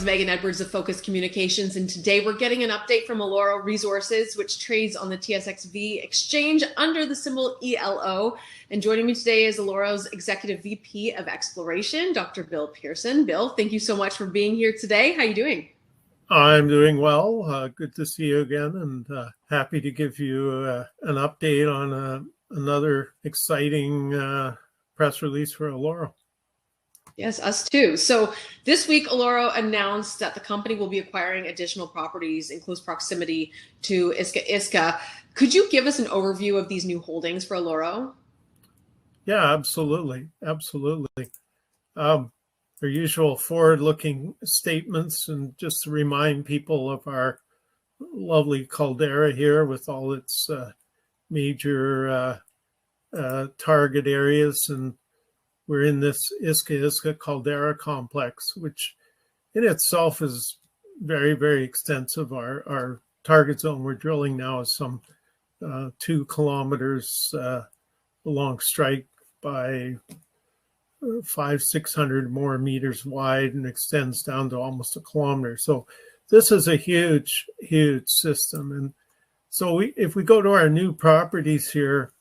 Megan Edwards of Focus Communications, and today we're getting an update from Eloro Resources, which trades on the TSX.V exchange under the symbol ELO. And joining me today is Eloro's Executive VP of Exploration, Dr. Bill Pearson. Bill, thank you so much for being here today. How are you doing? I'm doing well. Good to see you again, and happy to give you an update on another exciting press release for Eloro. Yes, us too. So this week, Eloro announced that the company will be acquiring additional properties in close proximity to Iska Iska. Could you give us an overview of these new holdings for Eloro? Yeah, absolutely. Absolutely. Our usual forward-looking statements, and just to remind people of our lovely caldera here with all its major target areas. And we're in this Iska Iska caldera complex, which in itself is very, very extensive. Our target zone we're drilling now is some 2 kilometers along strike by 500-600 more meters wide and extends down to almost 1 kilometer. So this is a huge, huge system. And so if we go to our new properties here,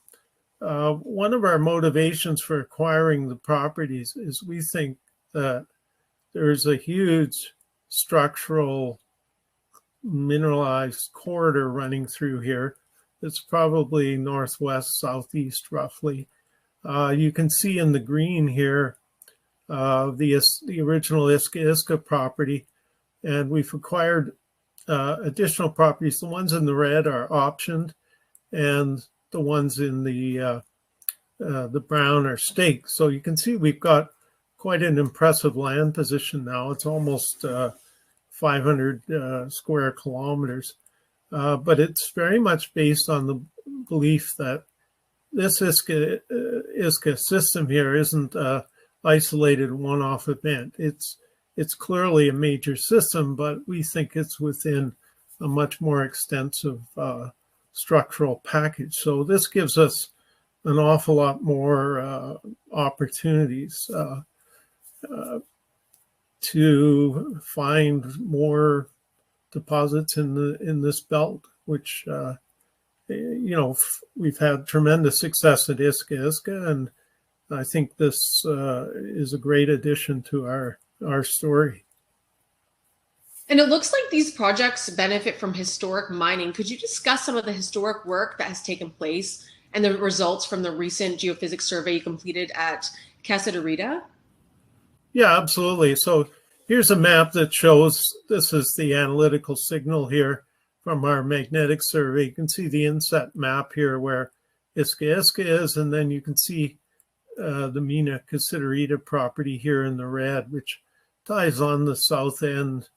one of our motivations for acquiring the properties is we think that there's a huge structural mineralized corridor running through here. It's probably northwest, southeast, roughly. You can see in the green here the original Iska Iska property, and we've acquired additional properties. The ones in the red are optioned, and the ones in the brown are staked. So you can see we've got quite an impressive land position now. It's almost 500 square kilometers, but it's very much based on the belief that this Iska Iska system here isn't an isolated one-off event. It's clearly a major system, but we think it's within a much more extensive structural package. So this gives us an awful lot more opportunities to find more deposits in this belt, which we've had tremendous success at Iska Iska, and I think this is a great addition to our story. And it looks like these projects benefit from historic mining. Could you discuss some of the historic work that has taken place and the results from the recent geophysics survey you completed at Cassiterita? Yeah, absolutely. So here's a map that shows, this is the analytical signal here from our magnetic survey. You can see the inset map here where Iska Iska is, and then you can see the Mina Cassiterita property here in the red, which ties on the south end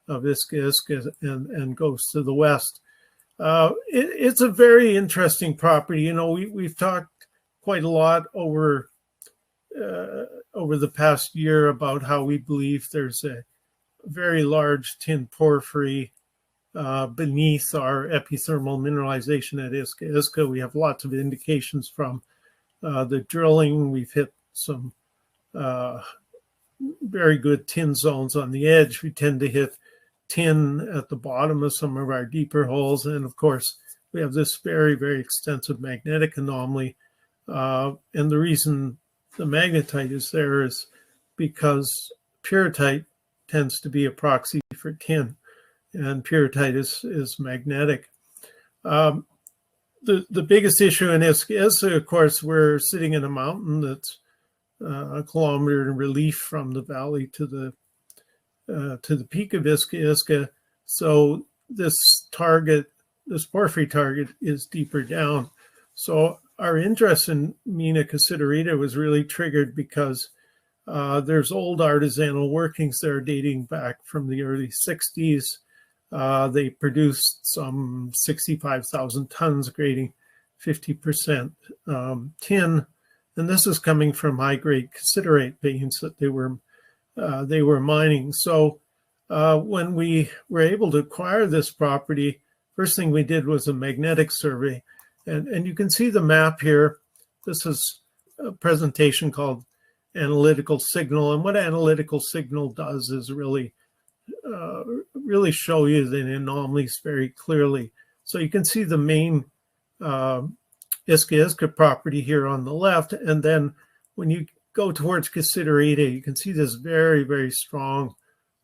of Iska Iska and goes to the west. It's a very interesting property. We've talked quite a lot over the past year about how we believe there's a very large tin porphyry beneath our epithermal mineralization at Iska Iska. We have lots of indications from the drilling. We've hit some very good tin zones on the edge. We tend to hit tin at the bottom of some of our deeper holes. And of course, we have this very, very extensive magnetic anomaly. And the reason the magnetite is there is because pyrrhotite tends to be a proxy for tin, and pyrrhotite is magnetic. The biggest issue in Iska Iska, of course, we're sitting in a mountain that's a kilometer in relief from the valley to the peak of Iska Iska. So this porphyry target is deeper down. So our interest in Mina Cassiterita was really triggered because there's old artisanal workings there dating back from the early 60s. They produced some 65,000 tons, grading 50% tin. And this is coming from high-grade cassiterite veins that they were mining. So when we were able to acquire this property, first thing we did was a magnetic survey. And you can see the map here. This is a presentation called analytical signal. And what analytical signal does is really really show you the anomalies very clearly. So you can see the main Iska Iska property here on the left, and then when you go towards Cassitarita, you can see this very, very strong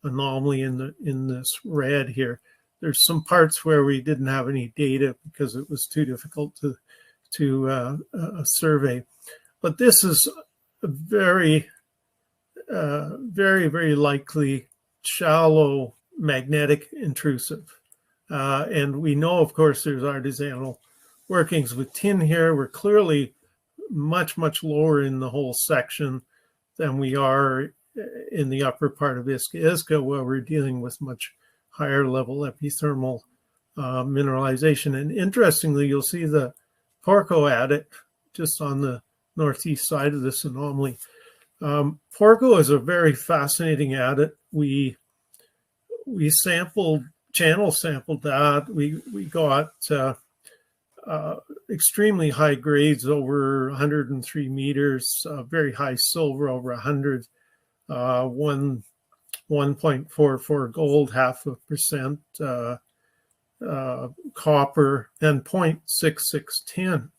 anomaly in this red here. There's some parts where we didn't have any data because it was too difficult to survey. But this is a very, very likely shallow magnetic intrusive. And we know, of course, there's artisanal workings with tin here. We're clearly much lower in the whole section than we are in the upper part of Iska Iska, where we're dealing with much higher level epithermal mineralization. And interestingly, you'll see the Porco adit just on the northeast side of this anomaly. Porco is a very fascinating adit. We channel sampled that. We got extremely high grades over 103 meters, very high silver over 100, 1.44 gold, 0.5% copper, and 0.66 tin.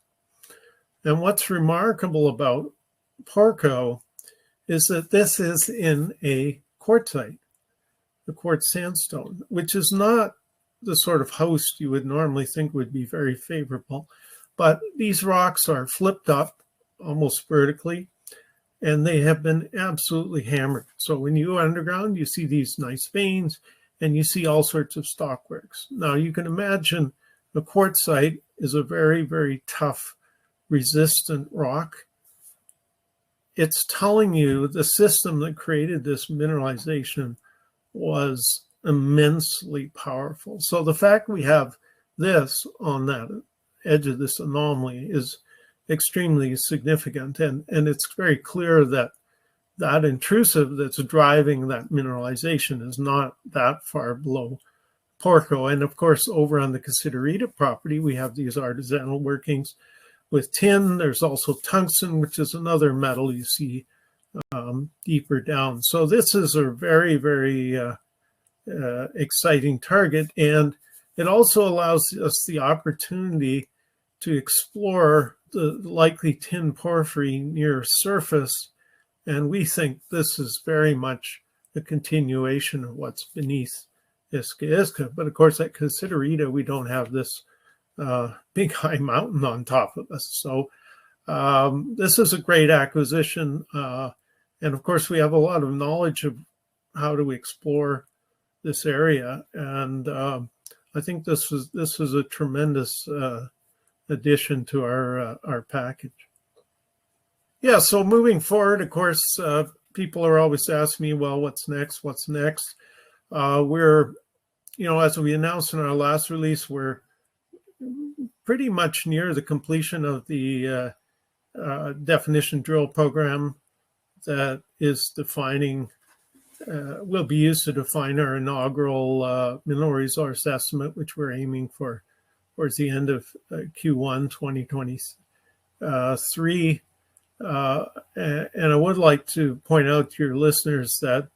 And what's remarkable about Porco is that this is in a quartzite, the quartz sandstone, which is not the sort of host you would normally think would be very favorable. But these rocks are flipped up almost vertically, and they have been absolutely hammered. So when you go underground, you see these nice veins, and you see all sorts of stockworks. Now, you can imagine the quartzite is a very, very tough, resistant rock. It's telling you the system that created this mineralization was immensely powerful. So the fact we have this on that edge of this anomaly is extremely significant. And it's very clear that that intrusive that's driving that mineralization is not that far below Porco. And of course, over on the Cassitarita property, we have these artisanal workings with tin. There's also tungsten, which is another metal you see deeper down. So this is a very, very exciting target. And it also allows us the opportunity to explore the likely tin porphyry near surface. And we think this is very much a continuation of what's beneath Iska Iska. But of course, at Cassitarita, we don't have this big high mountain on top of us. So this is a great acquisition. And of course, we have a lot of knowledge of how to explore this area. And I think this is a tremendous addition to our package. Yeah, so moving forward, of course, people are always asking me, well, what's next? What's next? We're, as we announced in our last release, we're pretty much near the completion of the definition drill program that is defining, will be used to define our inaugural mineral resource estimate, which we're aiming for towards the end of Q1 2023. And I would like to point out to your listeners that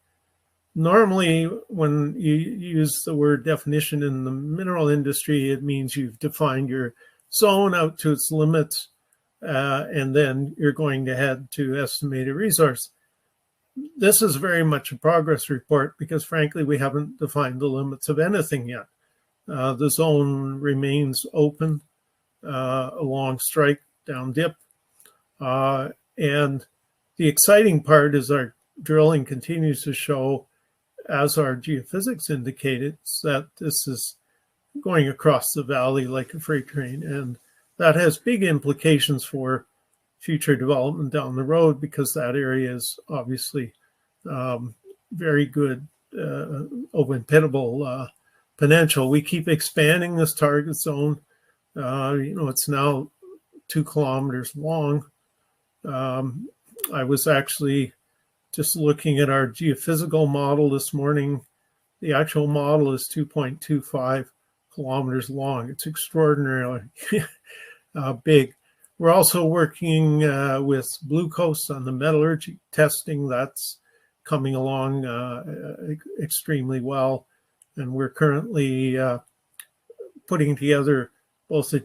normally when you use the word definition in the mineral industry, it means you've defined your zone out to its limits, and then you're going to head to estimate a resource. This is very much a progress report because, frankly, we haven't defined the limits of anything yet. The zone remains open along strike, down dip. And the exciting part is our drilling continues to show, as our geophysics indicated, that this is going across the valley like a freight train. And that has big implications for future development down the road because that area is obviously very good open pitable potential. We keep expanding this target zone. It's now 2 kilometers long. I was actually just looking at our geophysical model this morning. The actual model is 2.25 kilometers long. It's extraordinarily big. We're also working with Blue Coast on the metallurgy testing. That's coming along extremely well. And we're currently putting together both a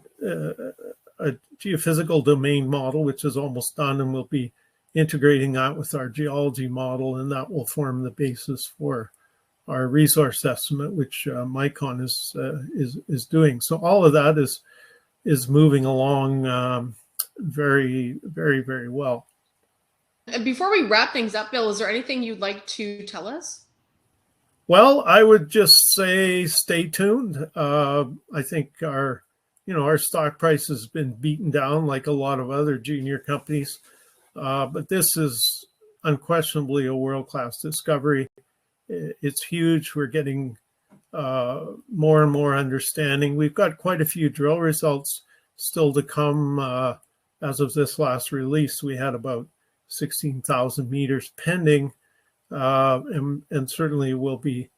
geophysical domain model, which is almost done, and we'll be integrating that with our geology model, and that will form the basis for our resource estimate, which Micon is doing. So all of that is moving along very, very, very well. And before we wrap things up, Bill, is there anything you'd like to tell us? Well, I would just say stay tuned. I think our stock price has been beaten down like a lot of other junior companies, but this is unquestionably a world-class discovery. It's huge. We're getting more and more understanding. We've got quite a few drill results still to come. As of this last release, we had about 16,000 meters pending, and certainly we'll be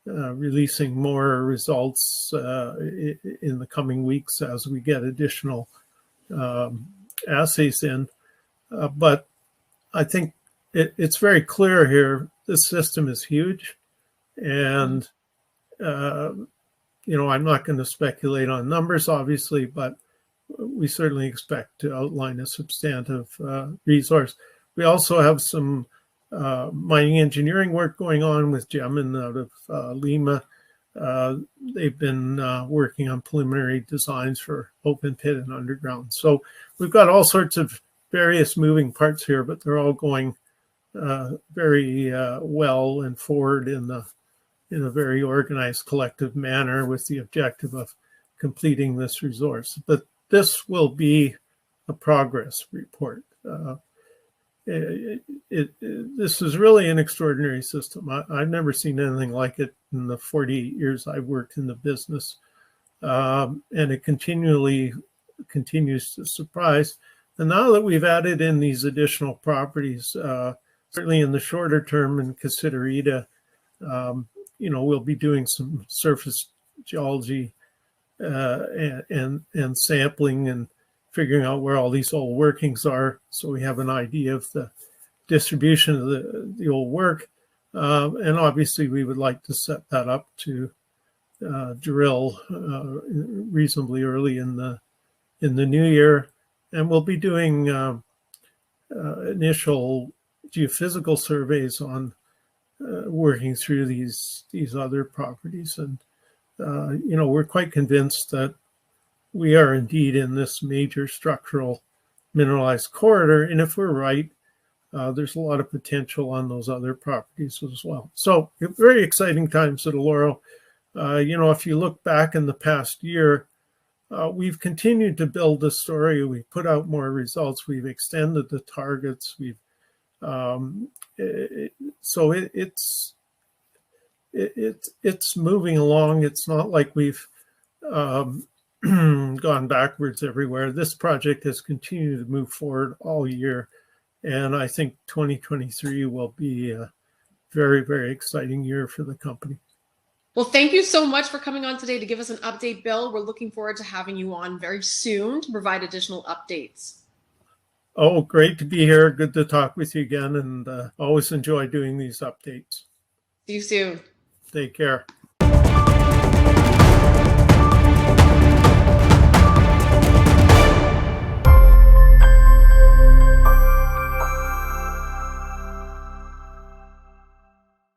releasing more results in the coming weeks as we get additional assays in. But I think it's very clear here, this system is huge. And, I'm not going to speculate on numbers, obviously, but we certainly expect to outline a substantive resource. We also have some mining engineering work going on with Gemin out of Lima. They've been working on preliminary designs for open pit and underground. So we've got all sorts of various moving parts here, but they're all going very well and forward in a very organized, collective manner with the objective of completing this resource. But this will be a progress report. This is really an extraordinary system. I've never seen anything like it in the 48 years I've worked in the business. And it continues to surprise. And now that we've added in these additional properties, certainly in the shorter term in Cassiterita, we'll be doing some surface geology and sampling and figuring out where all these old workings are, so we have an idea of the distribution of the old work. And obviously, we would like to set that up to drill reasonably early in the new year, and we'll be doing initial geophysical surveys on working through these other properties. And we're quite convinced that we are indeed in this major structural mineralized corridor. And if we're right, there's a lot of potential on those other properties as well. So very exciting times at Eloro. If you look back in the past year, we've continued to build the story. We've put out more results. We've extended the targets. So it's moving along. It's not like we've gone backwards everywhere. This project has continued to move forward all year, and I think 2023 will be a very, very exciting year for the company. Well, thank you so much for coming on today to give us an update, Bill. We're looking forward to having you on very soon to provide additional updates. Oh, great to be here. Good to talk with you again, and always enjoy doing these updates. See you soon. Take care.